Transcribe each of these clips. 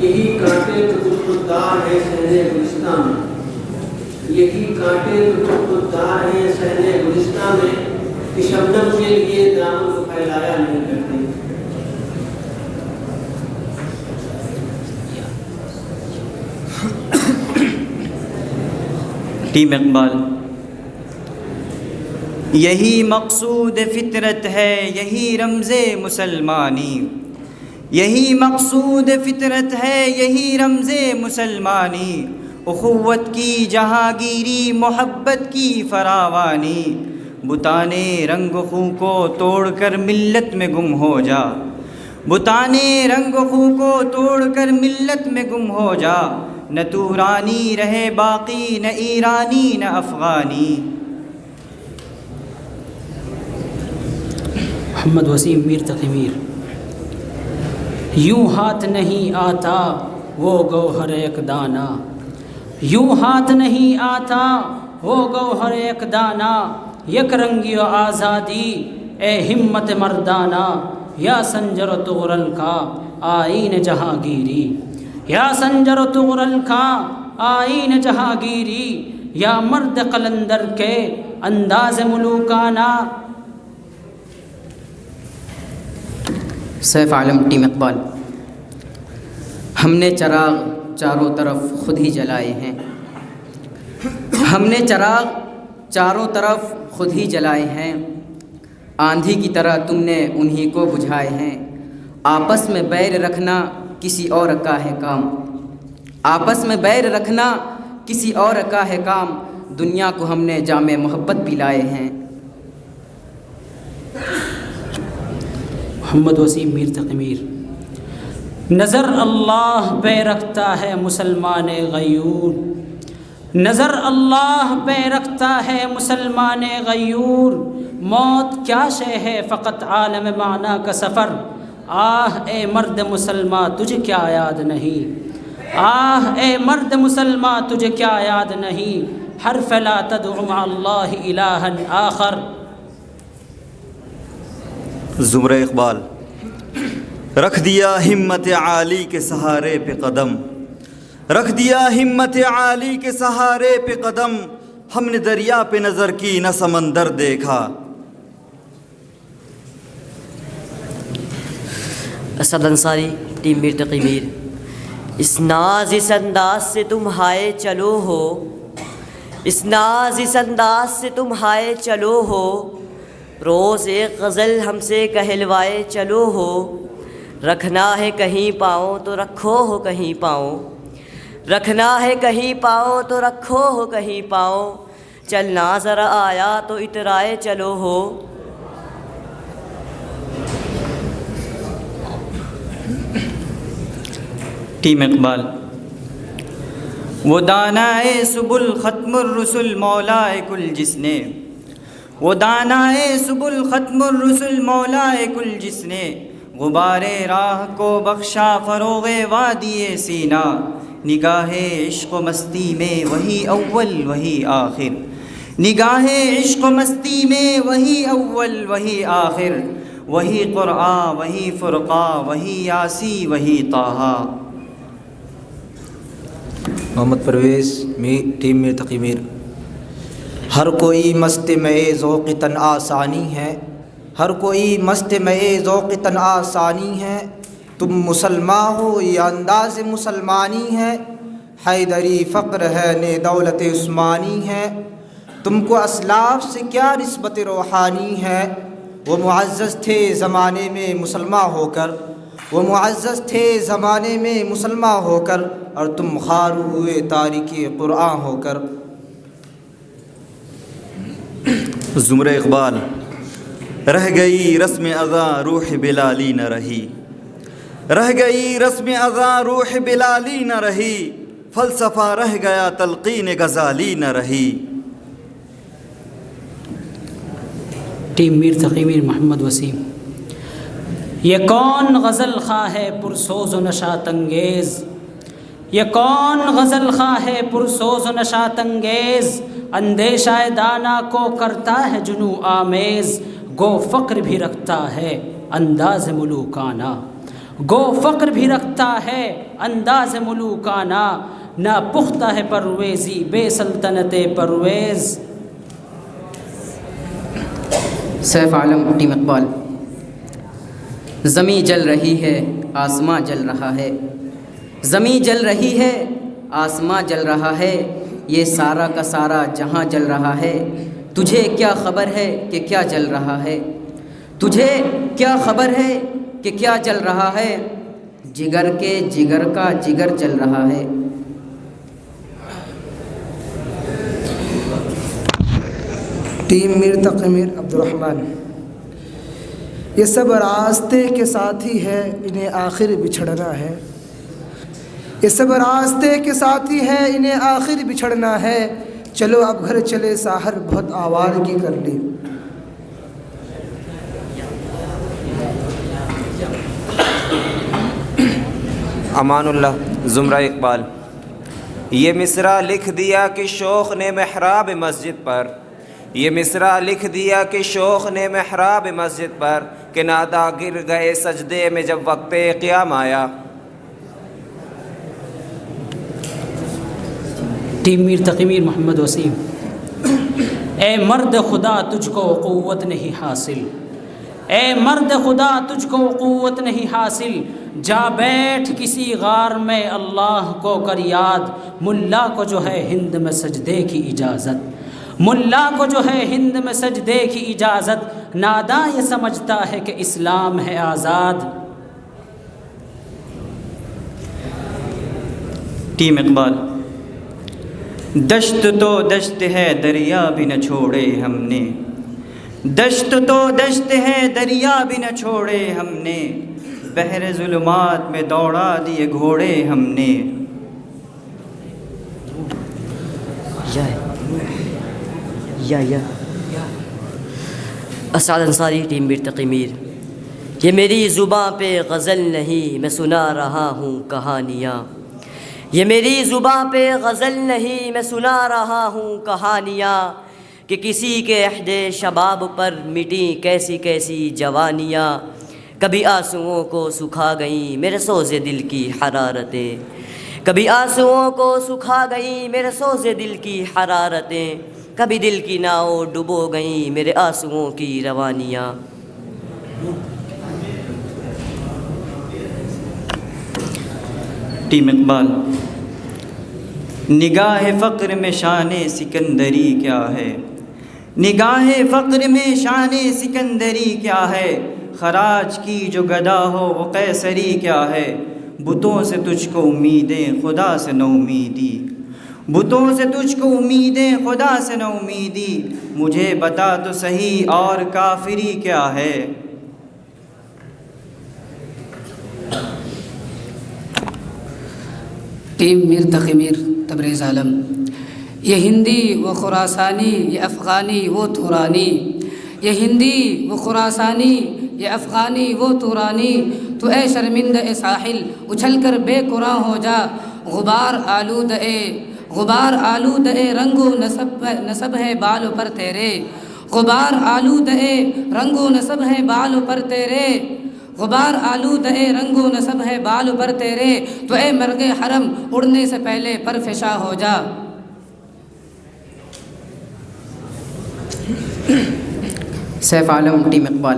یہی کانٹے تو خوددار ہے صحنِ گلستہ میں، یہی کانٹے تو خوددار ہے صحنِ گلستہ میں، کہ شبنم کے لیے دامن کو پھیلایا نہیں کرتے۔ ٹیم اقبال۔ یہی مقصود فطرت ہے، یہی رمز مسلمانی، یہی مقصود فطرت ہے، یہی رمز مسلمانی، اخوت کی جہانگیری، محبت کی فراوانی، بتانے رنگ خو کو توڑ کر ملت میں گم ہو جا، بتانے رنگ خو کو توڑ کر ملت میں گم ہو جا، نہ تورانی رہے باقی، نہ ایرانی نہ افغانی۔ محمد وسیم میر تقی میر۔ یوں ہاتھ نہیں آتا وہ گوہر ایک دانہ، یوں ہاتھ نہیں آتا وہ گوہر ایک دانہ، یک رنگی و آزادی اے ہمت مردانہ، یا سنجر و تغرل کا آئین جہانگیری، یا سنجر و تغرل کا آئین جہانگیری، یا مرد قلندر کے انداز ملوکانہ۔ سیف عالم ٹیم اقبال۔ ہم نے چراغ چاروں طرف خود ہی جلائے ہیں، ہم نے چراغ چاروں طرف خود ہی جلائے ہیں، آندھی کی طرح تم نے انہی کو بجھائے ہیں، آپس میں بیر رکھنا کسی اور کا ہے کام، آپس میں بیر رکھنا کسی اور کا ہے کام، دنیا کو ہم نے جام محبت پلائے ہیں۔ محمد وسیم میر تقی میر۔ نظر اللہ پہ رکھتا ہے مسلمان غیور، نظر اللہ پہ رکھتا ہے مسلمان غیور، موت کیا شے ہے فقط عالم معنی کا سفر، آہ اے مرد مسلماں تجھے کیا یاد نہیں، آہ اے مرد مسلماں تجھے کیا یاد نہیں، حرف لا تدع مع اللہ الہا آخر۔ زمرہ اقبال۔ رکھ دیا ہمت عالی کے سہارے پہ قدم، رکھ دیا ہمت عالی کے سہارے پہ قدم، ہم نے دریا پہ نظر کی نہ سمندر دیکھا۔ اسد انصاری ٹیم میر تقی میر۔ اس ناز اس انداز سے تم ہائے چلو ہو، اس ناز اس انداز سے تم ہائے چلو ہو، روز ایک غزل ہم سے کہلوائے چلو ہو، رکھنا ہے کہیں پاؤں تو رکھو ہو کہیں پاؤں، رکھنا ہے کہیں پاؤں تو رکھو ہو کہیں پاؤں، چلنا ذرا آیا تو اترائے چلو ہو۔ ٹیم اقبال۔ وہ دانائے سبل ختم الرسل مولائے کل جس نے، وہ دانائے سبل ختم الرسل مولائے کل جس نے، غبار راہ کو بخشا فروغ وادی سینا، نگاہ عشق و مستی میں وہی اول وہی آخر، نگاہ عشق و مستی میں وہی اول وہی آخر، وہی قرآن وہی فرقان وہی یاسی وہی طٰہٰ۔ محمد پرویز ٹیم میر تقی میر۔ ہر کوئی مست میں ذوق تن آسانی ہے، ہر کوئی مست میں ذوق تن آسانی ہے، تم مسلمان ہو یہ انداز مسلمانی ہے، حیدری فقر ہے نے دولت عثمانی ہے، تم کو اسلاف سے کیا نسبت روحانی ہے، وہ معزز تھے زمانے میں مسلمان ہو کر، وہ معزز تھے زمانے میں مسلمان ہو کر، اور تم خوار ہوئے تارک قرآن ہو کر۔ زمرہ اقبال۔ رہ گئی رسم اذاں روح بلالی نہ رہی، رہ گئی رسم اذاں روح بلالی نہ رہی، فلسفہ رہ گیا تلقین غزالی نہ رہی۔ ٹیم میر تقی میر محمد وسیم۔ یہ کون غزل خواہ ہے پرسوز و نشاط انگیز، یہ کون غزل خواہ ہے پرسوز و نشاط انگیز، اندیشہ دانا کو کرتا ہے جنو آمیز، گو فقر بھی رکھتا ہے انداز ملوکانہ، گو فقر بھی رکھتا ہے انداز ملوکانہ، نہ پختہ ہے پرویزی بے سلطنت پرویز۔ سیف عالم ٹیم اقبال۔ زمیں جل رہی ہے آسماں جل رہا ہے، زمیں جل رہی ہے آسماں جل رہا ہے، یہ سارا کا سارا جہاں جل رہا ہے، تجھے کیا خبر ہے کہ کیا جل رہا ہے، تجھے کیا خبر ہے کہ کیا جل رہا ہے، جگر کے جگر کا جگر جل رہا ہے۔ ٹیم میر تقی میر عبد الرحمن۔ یہ سب راستے کے ساتھی ہے انہیں آخر بچھڑنا ہے، یہ سب راستے کے ساتھی ہے انہیں آخر بچھڑنا ہے، چلو اب گھر چلے ساحر بہت آوارگی کر لی۔ امان اللہ زمرہ اقبال۔ یہ مصرع لکھ دیا کہ شوخ نے محراب مسجد پر، یہ مصرع لکھ دیا کہ شوخ نے محراب مسجد پر، کہ نادا گر گئے سجدے میں جب وقت قیام آیا۔ ٹیم میر تقی میر محمد وسیم۔ اے مرد خدا تجھ کو قوت نہیں حاصل، اے مرد خدا تجھ کو قوت نہیں حاصل، جا بیٹھ کسی غار میں اللہ کو کر یاد، ملا کو جو ہے ہند میں سجدے کی اجازت، ملا کو جو ہے ہند میں سجدے کی اجازت، ناداں یہ سمجھتا ہے کہ اسلام ہے آزاد۔ ٹیم اقبال۔ دشت تو دشت ہے دریا بھی نہ چھوڑے ہم نے، دشت تو دشت ہے دریا بھی نہ چھوڑے ہم نے، بحر ظلمات میں دوڑا دیے گھوڑے ہم نے۔ اسعد انصاری ٹیم میر تقی میر۔ یہ میری زباں پہ غزل نہیں میں سنا رہا ہوں کہانیاں، یہ میری زباں پہ غزل نہیں میں سنا رہا ہوں کہانیاں، کہ کسی کے عہد شباب پر مٹی کیسی کیسی جوانیاں، کبھی آنسوؤں کو سکھا گئیں میرے سوز دل کی حرارتیں، کبھی آنسوؤں کو سکھا گئیں میرے سوز دل کی حرارتیں، کبھی دل کی ناؤ ڈبو گئیں میرے آنسوؤں کی روانیاں۔ ٹیم اقبال۔ نگاہ فقر میں شان سکندری کیا ہے، نگاہ فقر میں شان سکندری کیا ہے، خراج کی جو گدا ہو وہ قیصری کیا ہے، بتوں سے تجھ کو امیدیں خدا سے نو امیدی، بتوں سے تجھ کو امیدیں خدا سے نو امیدی، مجھے بتا تو صحیح اور کافری کیا ہے۔ ٹیم میر تقی میر تبریز عالم۔ یہ ہندی و خراسانی یہ افغانی وہ تورانی، یہ ہندی و خراسانی یہ افغانی وہ تورانی، تو اے شرمندہ اے ساحل اچھل کر بے قرآن ہو جا، غبار آلود اے رنگ و نسب ہے بالوں پر تیرے، غبار آلود اے رنگ و نسب ہے بالوں پر تیرے، غبار آلود اے رنگ و نسب ہے بال پر تیرے، تو اے مرغ حرم اڑنے سے پہلے پر فشاں ہو جا۔ سیف عالم ٹیم اقبال۔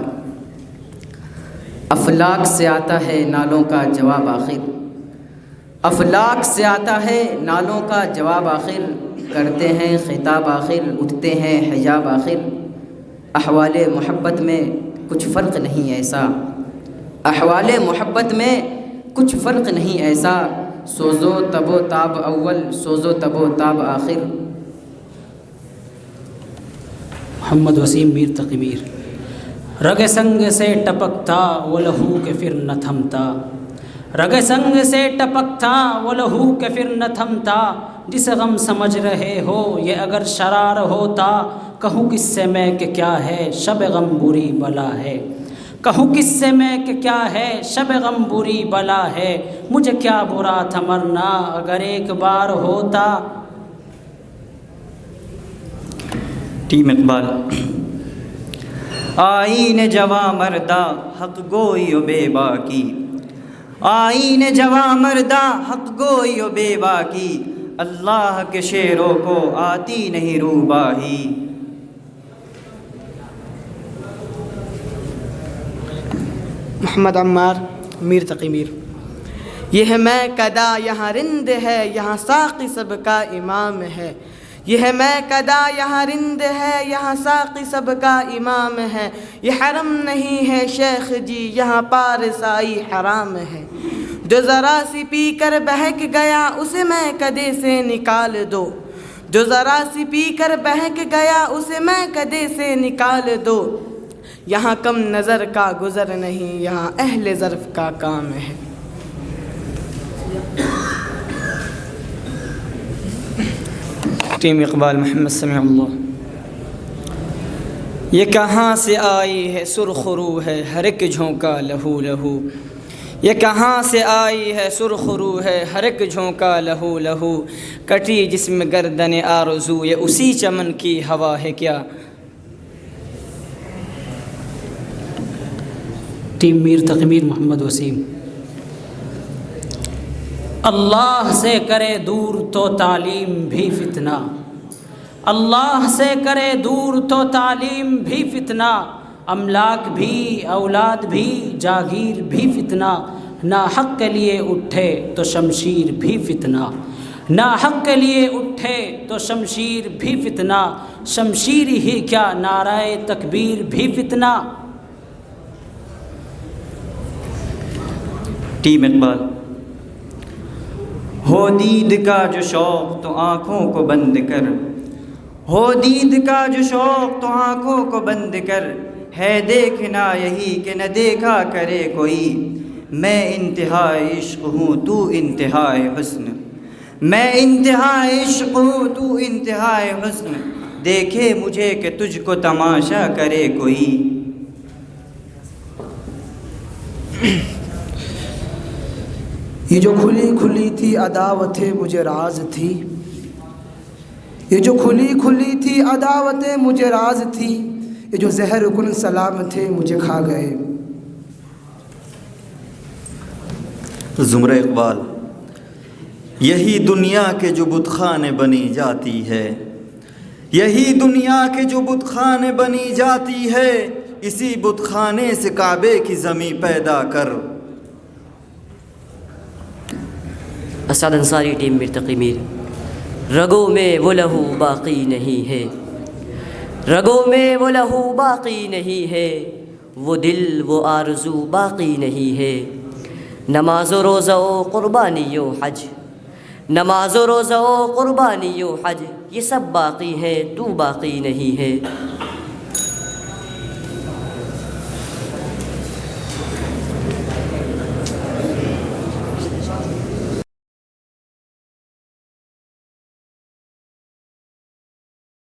افلاک سے آتا ہے نالوں کا جواب آخر، افلاک سے آتا ہے نالوں کا جواب آخر، کرتے ہیں خطاب آخر اٹھتے ہیں حجاب آخر، احوال محبت میں کچھ فرق نہیں ایسا، احوال محبت میں کچھ فرق نہیں ایسا، سوزو تب و تاب اول سوزو تب و تاب آخر۔ محمد وسیم میر تقی میر۔ رگ سنگ سے ٹپکتا وہ لہو کہ پھر نہ تھمتا، رگ سنگ سے ٹپکتا وہ لہو کہ پھر نہ تھمتا، جس غم سمجھ رہے ہو یہ اگر شرار ہوتا، کہوں کس سے میں کہ کیا ہے شب غم بری بلا ہے، کہوں کس سے میں کہ کیا ہے شب غم بری بلا ہے، مجھے کیا برا تھا مرنا اگر ایک بار ہوتا۔ ٹیم اقبال۔ آئین جواں مردہ حق گوئی و بے باکی، آئین جواں مردہ حق گوئی و بے باکی، اللہ کے شعروں کو آتی نہیں روباہی۔ محمد عمار میر تقی میر۔ یہ ہے میں کدا یہاں رند ہے، یہاں ساقی سب کا امام ہے۔ یہ ہے میں کدا یہاں رند ہے، یہاں ساقی سب کا امام ہے۔ یہ حرم نہیں ہے شیخ جی، یہاں پارسائی حرام ہے۔ جو ذرا سی پی کر بہک گیا اسے میں کدے سے نکال دو، جو ذرا سی پی کر بہک گیا اسے میں کدے سے نکال دو۔ یہاں کم نظر کا گزر نہیں، یہاں اہل ظرف کا کام ہے۔ ٹیم اقبال محمد سمیع اللہ۔ یہ کہاں سے آئی ہے سرخ رو ہے، ہر ایک جھونکا لہو لہو۔ یہ کہاں سے آئی ہے سرخ رو ہے، ہر ایک جھونکا لہو لہو۔ کٹی جسم گردن آرزو، یہ اسی چمن کی ہوا ہے کیا۔ ٹیم میر تقی محمد وسیم۔ اللہ سے کرے دور تو تعلیم بھی فتنہ، اللہ سے کرے دور تو تعلیم بھی فتنہ۔ املاک بھی اولاد بھی جاگیر بھی فتنہ، نا حق کے لیے اٹھے تو شمشیر بھی فتنہ، نا حق کے لیے اٹھے تو شمشیر بھی فتنہ۔ شمشیر ہی کیا نعرہ تکبیر بھی فتنہ۔ ٹیم اقبال۔ ہو دید کا جو شوق تو آنکھوں کو بند کر، ہو دید کا جو شوق تو آنکھوں کو بند کر۔ ہے دیکھنا یہی کہ نہ دیکھا کرے کوئی، میں انتہائے عشق ہوں تو انتہائے حسن، میں انتہائے عشق ہوں تو انتہائے حسن۔ دیکھے مجھے کہ تجھ کو تماشا کرے کوئی۔ یہ جو کھلی کھلی تھی عداوتیں مجھے راز تھی، یہ جو کھلی کھلی تھی عداوتیں مجھے راز تھی۔ یہ جو زہر کن سلام تھے مجھے کھا گئے۔ زمرہ اقبال۔ یہی دنیا کے جو بت خانے بنی جاتی ہے، یہی دنیا کے جو بت خانے بنی جاتی ہے، اسی بت خانے سے کعبے کی زمیں پیدا کر۔ اسعد انصاری ٹیم میر تقی میر۔ رگوں میں وہ لہو باقی نہیں ہے، رگوں میں وہ لہو باقی نہیں ہے، وہ دل وہ آرزو باقی نہیں ہے۔ نماز و روزہ و قربانی و حج، نماز و روزہ و قربانی و حج، یہ سب باقی ہے تو باقی نہیں ہے۔